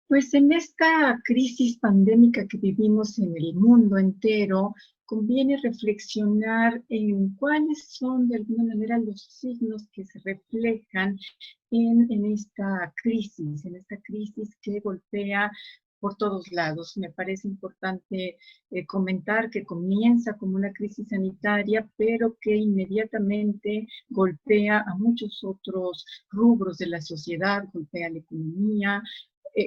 Pues en esta crisis pandémica que vivimos en el mundo entero, conviene reflexionar en cuáles son de alguna manera los signos que se reflejan en esta crisis que golpea por todos lados. Me parece importante comentar que comienza como una crisis sanitaria, pero que inmediatamente golpea a muchos otros rubros de la sociedad, golpea la economía,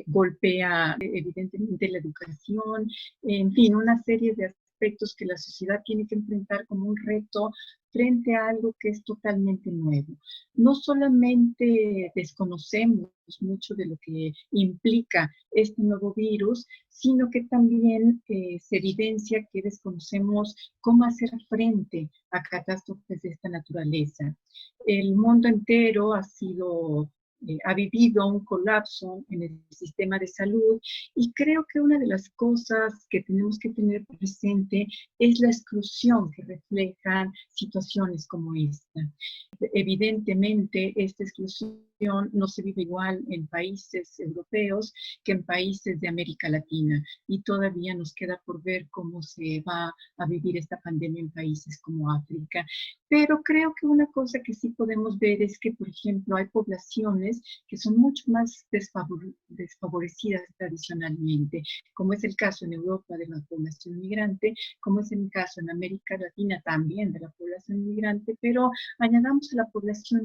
golpea evidentemente la educación, en fin, una serie de aspectos que la sociedad tiene que enfrentar como un reto frente a algo que es totalmente nuevo. No solamente desconocemos mucho de lo que implica este nuevo virus, sino que también se evidencia que desconocemos cómo hacer frente a catástrofes de esta naturaleza. El mundo entero ha vivido un colapso en el sistema de salud y creo que una de las cosas que tenemos que tener presente es la exclusión que reflejan situaciones como esta. Evidentemente, esta exclusión no se vive igual en países europeos que en países de América Latina y todavía nos queda por ver cómo se va a vivir esta pandemia en países como África. Pero creo que una cosa que sí podemos ver es que, por ejemplo, hay poblaciones que son mucho más desfavorecidas tradicionalmente, como es el caso en Europa de la población migrante, como es el caso en América Latina también de la población migrante, pero añadamos a la población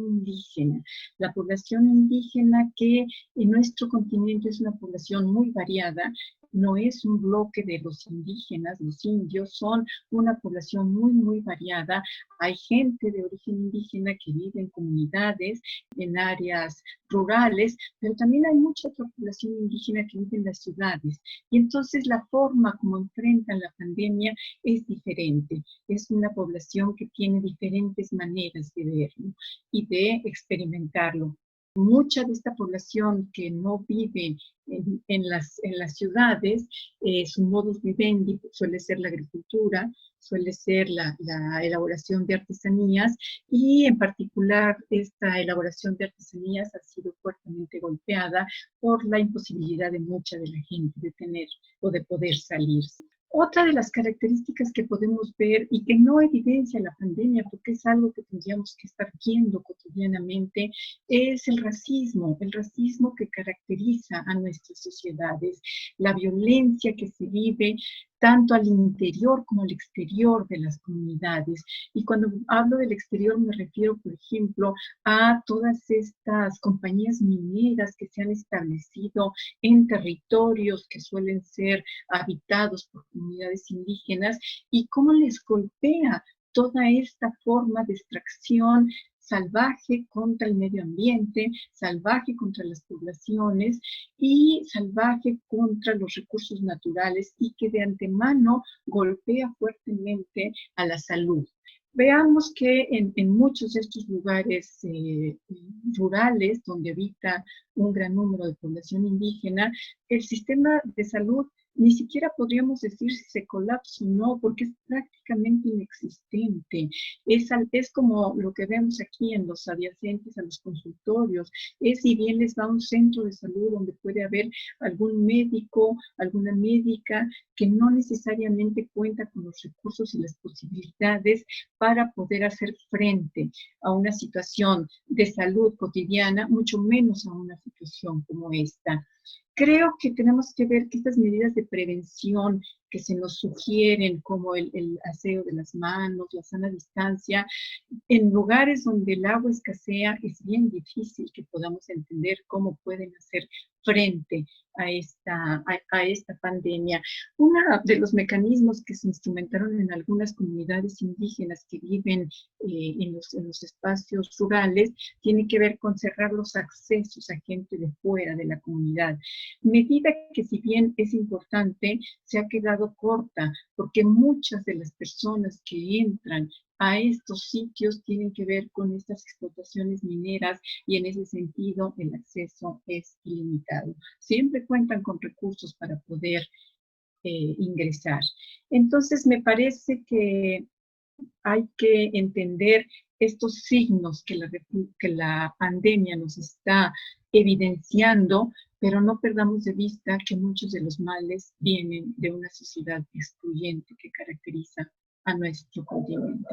indígena que en nuestro continente es una población muy variada, no es un bloque de los indígenas, los indios, son una población muy, muy variada. Hay gente de origen indígena que vive en comunidades, en áreas rurales, pero también hay mucha otra población indígena que vive en las ciudades. Y entonces la forma como enfrentan la pandemia es diferente. Es una población que tiene diferentes maneras de verlo y de experimentarlo. Mucha de esta población que no vive en las ciudades, su modus vivendi suele ser la agricultura, suele ser la elaboración de artesanías y en particular esta elaboración de artesanías ha sido fuertemente golpeada por la imposibilidad de mucha de la gente de tener o de poder salir. Otra de las características que podemos ver y que no evidencia la pandemia, porque es algo que tendríamos que estar viendo cotidianamente, es el racismo que caracteriza a nuestras sociedades, la violencia que se vive tanto al interior como al exterior de las comunidades. Y cuando hablo del exterior me refiero, por ejemplo, a todas estas compañías mineras que se han establecido en territorios que suelen ser habitados por comunidades indígenas y cómo les golpea toda esta forma de extracción salvaje contra el medio ambiente, salvaje contra las poblaciones y salvaje contra los recursos naturales y que de antemano golpea fuertemente a la salud. Veamos que en muchos de estos lugares rurales donde habita un gran número de población indígena, el sistema de salud ni siquiera podríamos decir si se colapsa o no, porque es prácticamente inexistente. Es como lo que vemos aquí en los adyacentes a los consultorios. Es si bien les va a un centro de salud donde puede haber algún médico, alguna médica que no necesariamente cuenta con los recursos y las posibilidades para poder hacer frente a una situación de salud cotidiana, mucho menos a una situación como esta. Creo que tenemos que ver que estas medidas de prevención que se nos sugieren, como el aseo de las manos, la sana distancia, en lugares donde el agua escasea, es bien difícil que podamos entender cómo pueden hacer frente a esta pandemia. Uno de los mecanismos que se instrumentaron en algunas comunidades indígenas que viven en los espacios rurales tiene que ver con cerrar los accesos a gente de fuera de la comunidad. Medida que si bien es importante, se ha quedado corta porque muchas de las personas que entran a estos sitios tienen que ver con estas explotaciones mineras y en ese sentido el acceso es ilimitado. Siempre cuentan con recursos para poder ingresar. Entonces, me parece que hay que entender estos signos que la pandemia nos está evidenciando pero no perdamos de vista que muchos de los males vienen de una sociedad excluyente que caracteriza a nuestro continente.